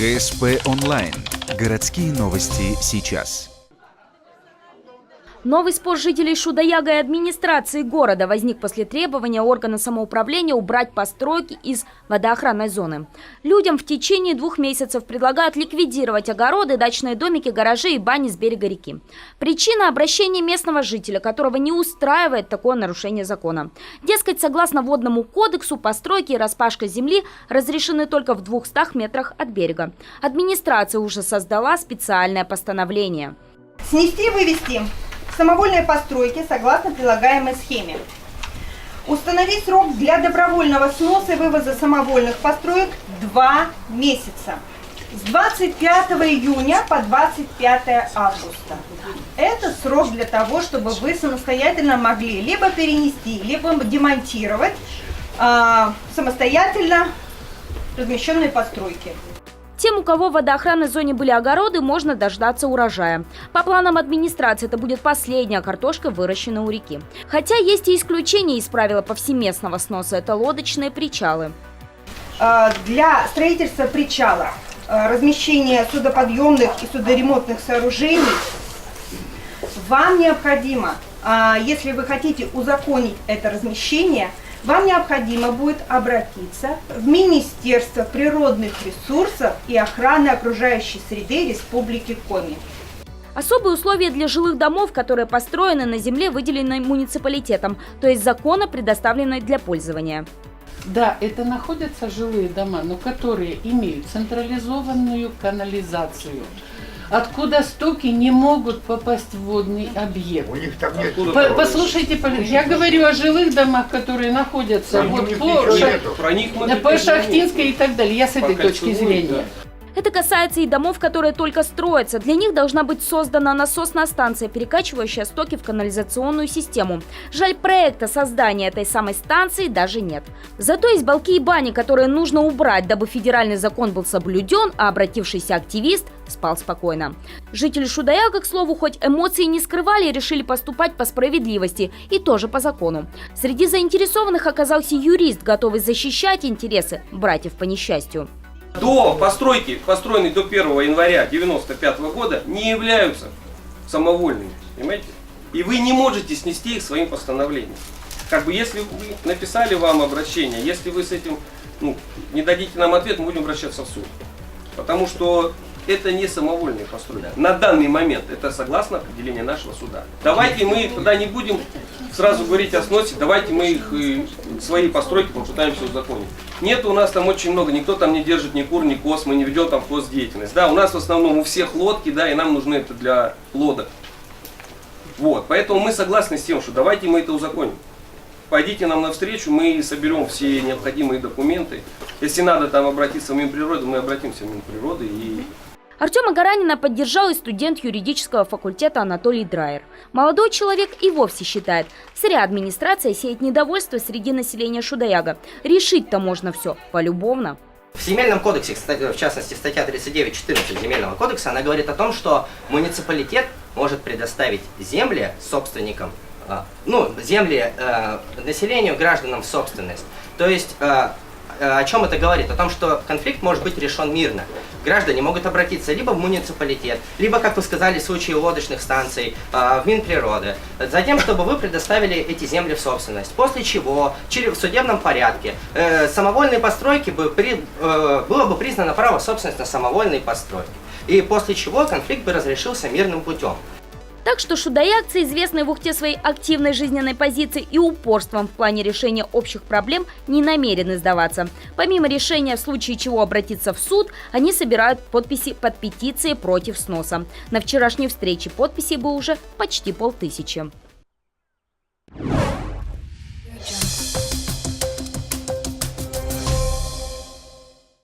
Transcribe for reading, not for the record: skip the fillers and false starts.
ГСП онлайн. Городские новости сейчас. Новый спор жителей Шудаяга и администрации города возник после требования органа самоуправления убрать постройки из водоохранной зоны. Людям в течение 2 месяцев предлагают ликвидировать огороды, дачные домики, гаражи и бани с берега реки. Причина – обращение местного жителя, которого не устраивает такое нарушение закона. Дескать, согласно водному кодексу, постройки и распашка земли разрешены только в 200 метрах от берега. Администрация уже создала специальное постановление. Снести и вывести самовольные постройки согласно прилагаемой схеме. Установить срок для добровольного сноса и вывоза самовольных построек 2 месяца. С 25 июня по 25 августа. Это срок для того, чтобы вы самостоятельно могли либо перенести, либо демонтировать самостоятельно размещенные постройки. Тем, у кого в водоохранной зоне были огороды, можно дождаться урожая. По планам администрации, это будет последняя картошка, выращенная у реки. Хотя есть и исключения из правила повсеместного сноса – это лодочные причалы. Для строительства причала, размещения судоподъемных и судоремонтных сооружений вам необходимо, если вы хотите узаконить это размещение, вам необходимо будет обратиться в Министерство природных ресурсов и охраны окружающей среды Республики Коми. Особые условия для жилых домов, которые построены на земле, выделенной муниципалитетом, то есть законно предоставленной для пользования. Да, это находятся жилые дома, но которые имеют централизованную канализацию, откуда стоки не могут попасть в водный объект. У них там нет. Послушайте, я говорю о жилых домах, которые находятся по Шахтинской и так далее. Я с этой точки зрения. Это касается и домов, которые только строятся. Для них должна быть создана насосная станция, перекачивающая стоки в канализационную систему. Жаль, проекта создания этой самой станции даже нет. Зато есть балки и бани, которые нужно убрать, дабы федеральный закон был соблюден, а обратившийся активист спал спокойно. Жители Шудаяга, к слову, хоть эмоции не скрывали, решили поступать по справедливости и тоже по закону. Среди заинтересованных оказался юрист, готовый защищать интересы братьев по несчастью. До постройки, построенные до 1 января 1995 года, не являются самовольными, понимаете? И вы не можете снести их своим постановлением. Как бы если вы написали вам обращение, если вы с этим не дадите нам ответ, мы будем обращаться в суд. Потому что это не самовольные постройки. На данный момент это согласно определению нашего суда. Давайте мы тогда не будем сразу говорить о сносе, давайте мы их, свои постройки попытаемся узаконить. Нет, у нас там очень много, никто там не держит ни кур, ни коз, мы не ведем там хоздеятельность. Да, у нас в основном у всех лодки, да, и нам нужны это для лодок. Вот, поэтому мы согласны с тем, что давайте мы это узаконим. Пойдите нам навстречу, мы соберем все необходимые документы. Если надо там обратиться в Минприроду, мы обратимся в Минприроды и... Артема Гаранина поддержал и студент юридического факультета Анатолий Драйер. Молодой человек и вовсе считает, зря администрация сеет недовольство среди населения Шудаяга. Решить-то можно все полюбовно. В Земельном кодексе, в частности, статья 39.14 Земельного кодекса, она говорит о том, что муниципалитет может предоставить земли собственникам, земли населению, гражданам в собственность. То есть, о чем это говорит? О том, что конфликт может быть решен мирно. Граждане могут обратиться либо в муниципалитет, либо, как вы сказали, в случае лодочных станций, в Минприроды, за тем, чтобы вы предоставили эти земли в собственность. После чего, в судебном порядке, самовольные постройки было бы признано право собственности на самовольные постройки. И после чего конфликт бы разрешился мирным путем. Так что шудаягцы, известные в Ухте своей активной жизненной позицией и упорством в плане решения общих проблем, не намерены сдаваться. Помимо решения, в случае чего обратиться в суд, они собирают подписи под петицией против сноса. На вчерашней встрече подписей было уже почти 500.